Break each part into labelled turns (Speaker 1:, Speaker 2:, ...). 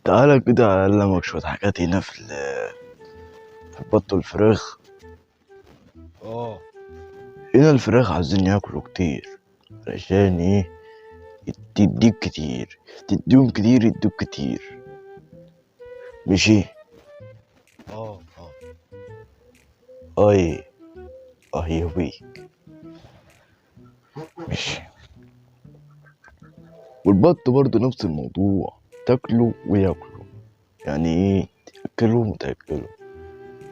Speaker 1: تعالى كده أعلمك شوية حاجات هنا في البط والفراخ.
Speaker 2: اه.
Speaker 1: هنا الفراخ عايزين ياكلوا كتير علشان ايه؟ تديك كتير، تديهم كتير يدوك كتير. ماشي.
Speaker 2: اه.
Speaker 1: اي اهي هويك. ماشي. والبط برضه نفس الموضوع، تاكله وياكله. يعني ايه؟ تاكلهم وتاكله.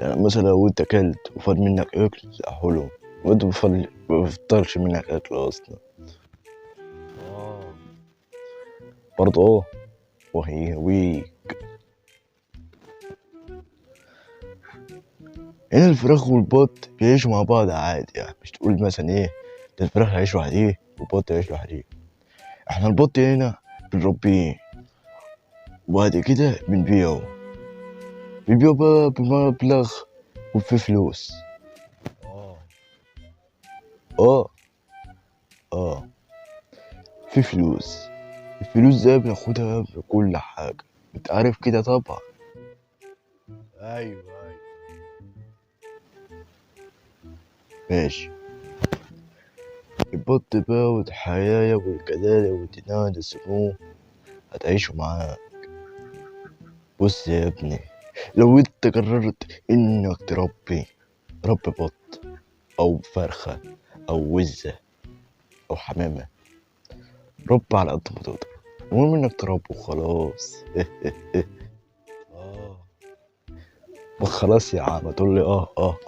Speaker 1: يعني مثلا لو انت اكلت وفضل منك اكل حلو، وانت مبفضلش منك اكل اصلا.
Speaker 2: اه.
Speaker 1: برضه وهي هويك. هنا الفراخ والبط بيعيشوا مع بعض عادي، يعني مش تقول مثلا ايه ده الفراخ هيعيش لوحديه والبط هيعيش لوحديه. احنا البط هنا بنربيه وبعد كده بنبيعه بقى بمبلغ وفي فلوس.
Speaker 2: اه.
Speaker 1: اه اه في فلوس. الفلوس دي بناخدها بكل حاجة، انت عارف كده طبعا.
Speaker 2: ايوه.
Speaker 1: ماشي. البط بقى والحياة والجلالة والدنان السموم هتعيشوا معاه. بص يا ابني، لو انت قررت انك رب بط او فرخة او وزة او حمامة، رب على قد ما تقدر. المهم انك تربه وخلاص.
Speaker 2: اه.
Speaker 1: خلاص يا عم تقول لي اه